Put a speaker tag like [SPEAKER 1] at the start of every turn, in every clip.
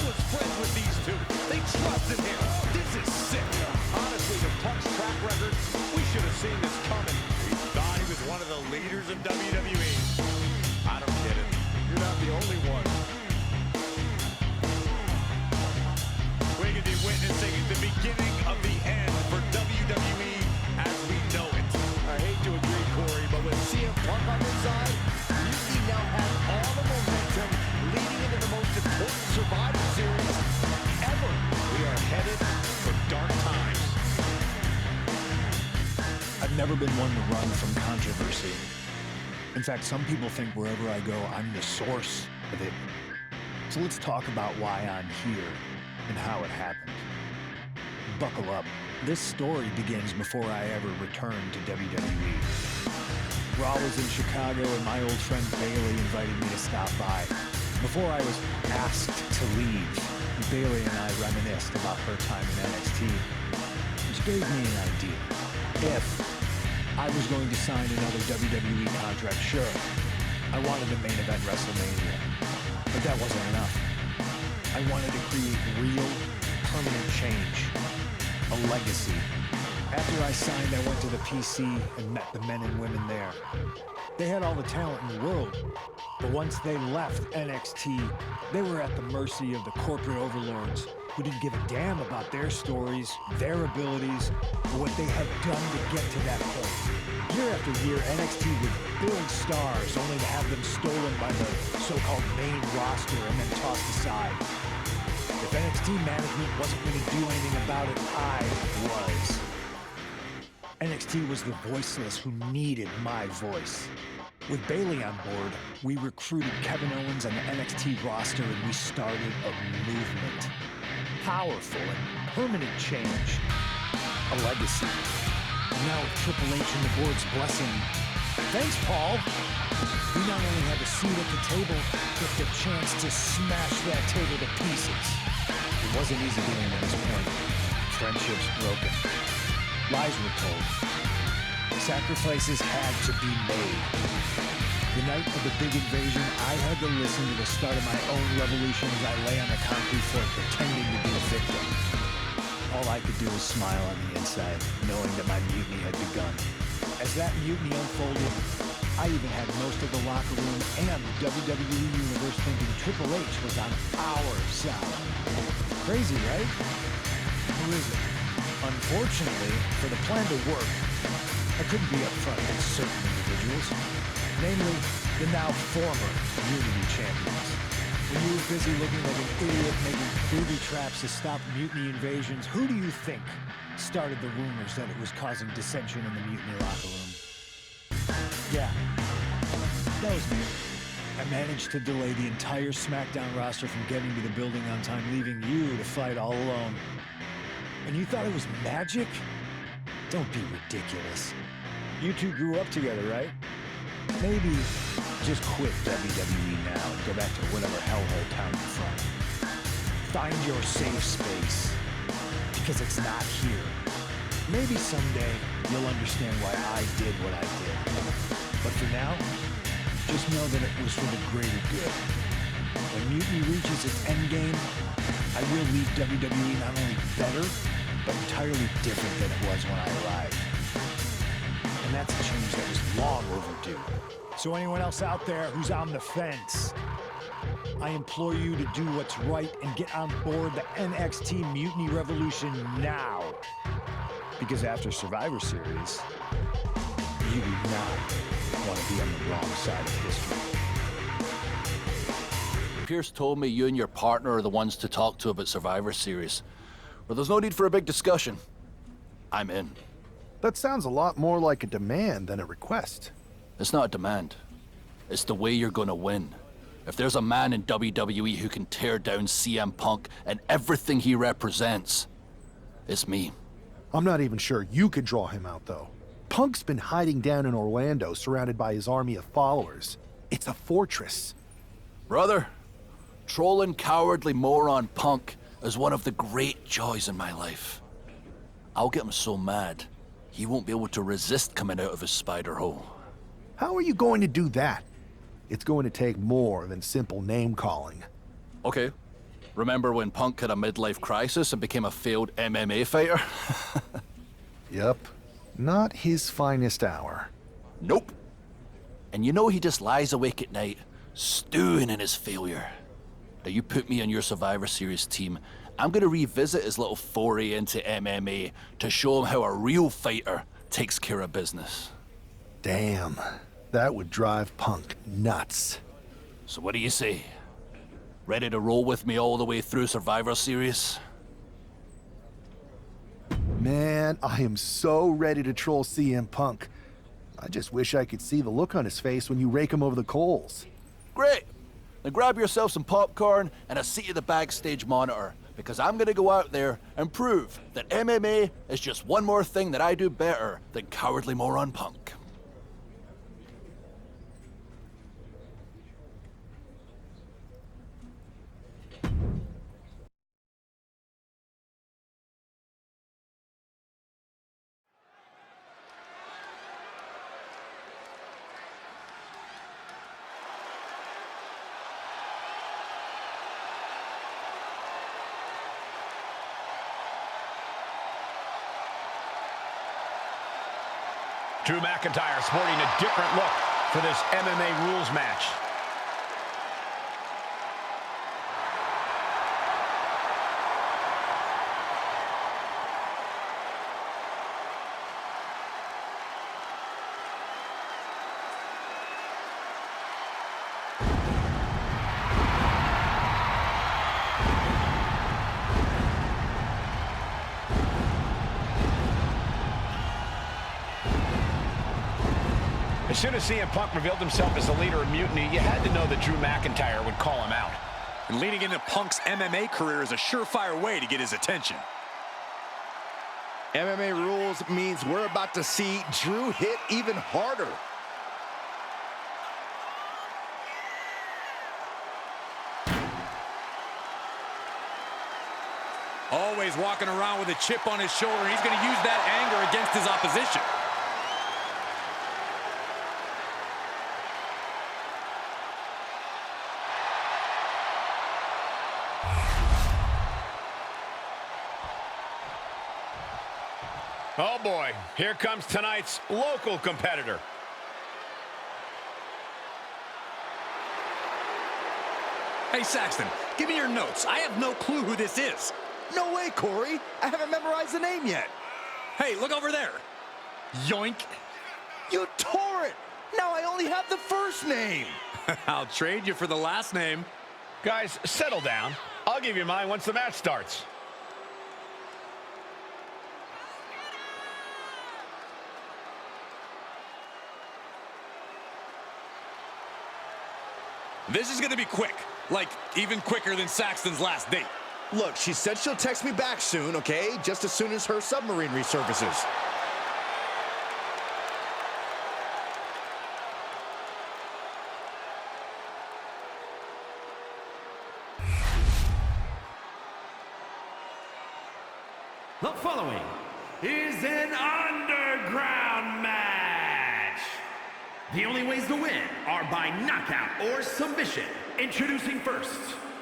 [SPEAKER 1] was friends with these two. They trusted him. This is sick. Honestly, with Punk's track record, we should have seen this coming. He thought he was one of the leaders of WWE. I don't get it. You're not the only one. We're going to be witnessing the beginning of the end for WWE as we know it. I hate to agree, Corey, but with CM Punk on his side, Mutiny now has all the momentum leading into the most important Survivor Series ever. We are headed for dark times.
[SPEAKER 2] I've never been one to run from controversy. In fact, some people think wherever I go, I'm the source of it. So let's talk about why I'm here and how it happened. Buckle up. This story begins before I ever returned to WWE. Raw was in Chicago and my old friend Bailey invited me to stop by. Before I was asked to leave, Bailey and I reminisced about her time in NXT, which gave me an idea. If I was going to sign another WWE contract, sure, I wanted to main event WrestleMania, but that wasn't enough. I wanted to create real, permanent change, a legacy. After I signed, I went to the PC and met the men and women there. They had all the talent in the world, but once they left NXT, they were at the mercy of the corporate overlords who didn't give a damn about their stories, their abilities, or what they had done to get to that point. Year after year, NXT would build stars only to have them stolen by the so-called main roster and then tossed aside. If NXT management wasn't going to do anything about it, I was. NXT was the voiceless who needed my voice. With Bailey on board, we recruited Kevin Owens on the NXT roster and we started a movement. Powerful and permanent change. A legacy. And now with Triple H and the board's blessing, thanks, Paul! We not only had a seat at the table, but the chance to smash that table to pieces. It wasn't easy getting to this point. Friendships broken. Lies were told. Sacrifices had to be made. The night of the big invasion, I had to listen to the start of my own revolution as I lay on the concrete floor pretending to be a victim. All I could do was smile on the inside, knowing that my mutiny had begun. As that mutiny unfolded, I even had most of the locker room and the WWE Universe thinking Triple H was on our side. Crazy, right? Who is it? Unfortunately, for the plan to work, I couldn't be upfront with certain individuals, namely the now former Mutiny champions. When you were busy looking like an idiot making booby traps to stop mutiny invasions, who do you think started the rumors that it was causing dissension in the mutiny locker room? Yeah, that was me. I managed to delay the entire SmackDown roster from getting to the building on time, leaving you to fight all alone. And you thought it was magic? Don't be ridiculous. You two grew up together, right? Maybe just quit WWE now and go back to whatever hellhole town you're from. Find your safe space, because it's not here. Maybe someday you'll understand why I did what I did. But for now, just know that it was for the greater good. When Mutiny reaches its endgame, I will leave WWE not only better, but entirely different than it was when I arrived. And that's a change that was long overdue. So anyone else out there who's on the fence, I implore you to do what's right and get on board the NXT Mutiny Revolution now. Because after Survivor Series, you do not want to be on the wrong side of history.
[SPEAKER 3] Pierce told me you and your partner are the ones to talk to about Survivor Series. Well, there's no need for a big discussion. I'm in.
[SPEAKER 4] That sounds a lot more like a demand than a request.
[SPEAKER 3] It's not a demand. It's the way you're gonna win. If there's a man in WWE who can tear down CM Punk and everything he represents, it's me.
[SPEAKER 4] I'm not even sure you could draw him out, though. Punk's been hiding down in Orlando, surrounded by his army of followers. It's a fortress.
[SPEAKER 3] Brother, trolling cowardly moron Punk is one of the great joys in my life. I'll get him so mad, he won't be able to resist coming out of his spider hole.
[SPEAKER 4] How are you going to do that? It's going to take more than simple name-calling.
[SPEAKER 3] Okay, Remember when Punk had a midlife crisis and became a failed MMA fighter?
[SPEAKER 4] Yep. Not his finest hour.
[SPEAKER 3] Nope. And you know he just lies awake at night, stewing in his failure. Now you put me on your Survivor Series team, I'm gonna revisit his little foray into MMA to show him how a real fighter takes care of business.
[SPEAKER 4] Damn. That would drive Punk nuts.
[SPEAKER 3] So what do you say? Ready to roll with me all the way through Survivor Series?
[SPEAKER 4] Man, I am so ready to troll CM Punk. I just wish I could see the look on his face when you rake him over the coals.
[SPEAKER 3] Great! Then grab yourself some popcorn and a seat at the backstage monitor, because I'm gonna go out there and prove that MMA is just one more thing that I do better than cowardly moron Punk.
[SPEAKER 5] Drew McIntyre sporting a different look for this MMA rules match. As soon as CM Punk revealed himself as the leader of Mutiny, you had to know that Drew McIntyre would call him out.
[SPEAKER 1] And leading into Punk's MMA career is a surefire way to get his attention.
[SPEAKER 6] MMA rules means we're about to see Drew hit even harder.
[SPEAKER 1] Always walking around with a chip on his shoulder. He's going to use that anger against his opposition.
[SPEAKER 5] Oh boy, here comes tonight's local competitor.
[SPEAKER 1] Hey, Saxton, give me your notes. I have no clue who this is.
[SPEAKER 6] No way, Corey. I haven't memorized the name yet.
[SPEAKER 1] Hey, look over there. Yoink.
[SPEAKER 6] You tore it. Now I only have the first name.
[SPEAKER 1] I'll trade you for the last name.
[SPEAKER 5] Guys, settle down. I'll give you mine once the match starts.
[SPEAKER 1] This is going to be quick. Like, even quicker than Saxton's last date.
[SPEAKER 6] Look, she said she'll text me back soon, okay? Just as soon as her submarine resurfaces.
[SPEAKER 7] The following is an underground match. The only ways to win are by knockout or submission. Introducing first,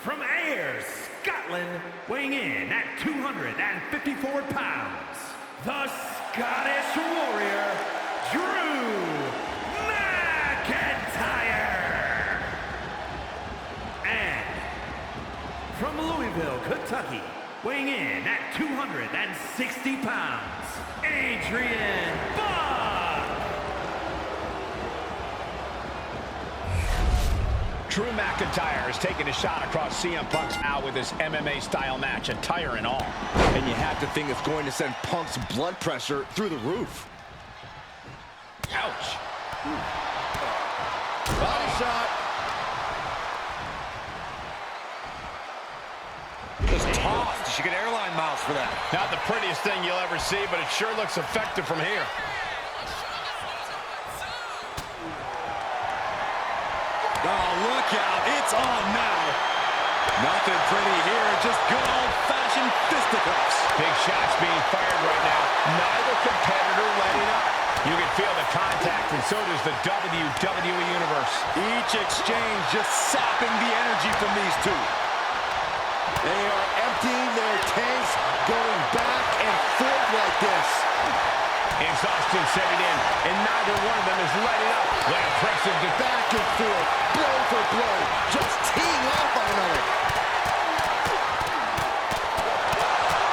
[SPEAKER 7] from Ayr, Scotland, weighing in at 254 pounds, the Scottish Warrior, Drew McIntyre. And from Louisville, Kentucky, weighing in at 260 pounds, Adrian Buck.
[SPEAKER 5] Drew McIntyre is taking a shot across CM Punk's now with his MMA-style match, attire and all.
[SPEAKER 6] And you have to think it's going to send Punk's blood pressure through the roof.
[SPEAKER 5] Ouch.
[SPEAKER 6] Body shot.
[SPEAKER 1] Just tossed. She get airline miles for that.
[SPEAKER 5] Not the prettiest thing you'll ever see, but it sure looks effective from here.
[SPEAKER 1] Oh, look out. It's on now. Nothing pretty here. Just good old-fashioned fisticuffs.
[SPEAKER 5] Big shots being fired right now. Neither competitor letting up. You can feel the contact, and so does the WWE Universe.
[SPEAKER 1] Each exchange just sapping the energy from these two.
[SPEAKER 6] They are emptying their tanks, going back and forth like this.
[SPEAKER 5] Exhaustion setting in, and neither one of them is letting up. What impressive
[SPEAKER 6] Back and forth, blow for blow, just teeing off on another.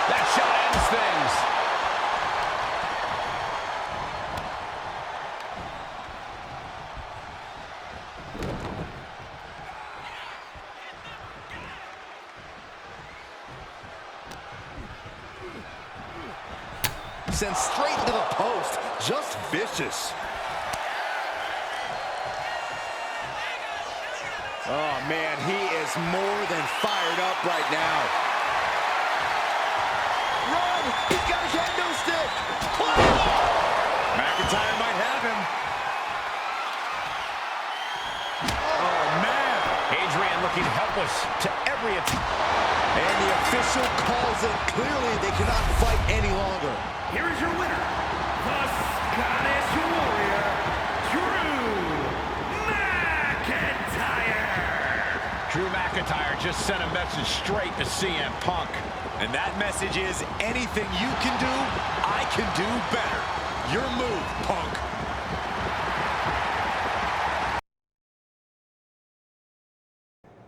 [SPEAKER 5] That shot ends things.
[SPEAKER 6] Sent straight into the post, just vicious. Oh man, he is more than fired up right now. Run! He's got a kendo stick! Oh! McIntyre might have him. Oh man!
[SPEAKER 5] Adrian looking helpless to every attack.
[SPEAKER 6] And the official calls it. Clearly they cannot fight any longer.
[SPEAKER 7] Here is your winner, the Scottish Warrior, Drew McIntyre.
[SPEAKER 5] Drew McIntyre just sent a message straight to CM Punk.
[SPEAKER 6] And that message is, anything you can do, I can do better. Your move, Punk.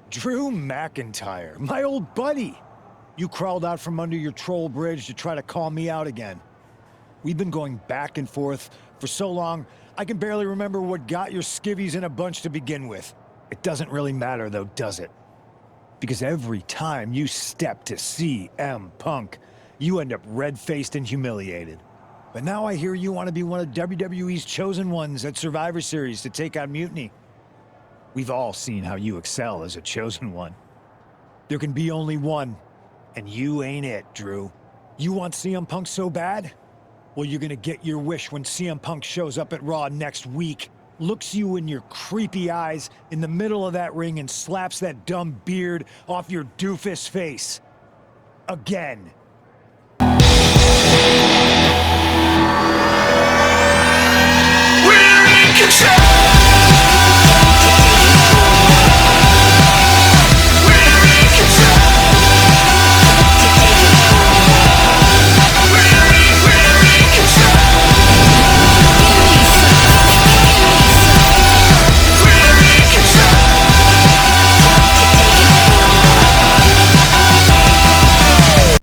[SPEAKER 2] Drew McIntyre, my old buddy. You crawled out from under your troll bridge to try to call me out again. We've been going back and forth for so long, I can barely remember what got your skivvies in a bunch to begin with. It doesn't really matter though, does it? Because every time you step to CM Punk, you end up red-faced and humiliated. But now I hear you want to be one of WWE's chosen ones at Survivor Series to take on Mutiny. We've all seen how you excel as a chosen one. There can be only one, and you ain't it, Drew. You want CM Punk so bad? Well, you're gonna get your wish when CM Punk shows up at Raw next week, looks you in your creepy eyes in the middle of that ring and slaps that dumb beard off your doofus face. Again.
[SPEAKER 8] We're in control.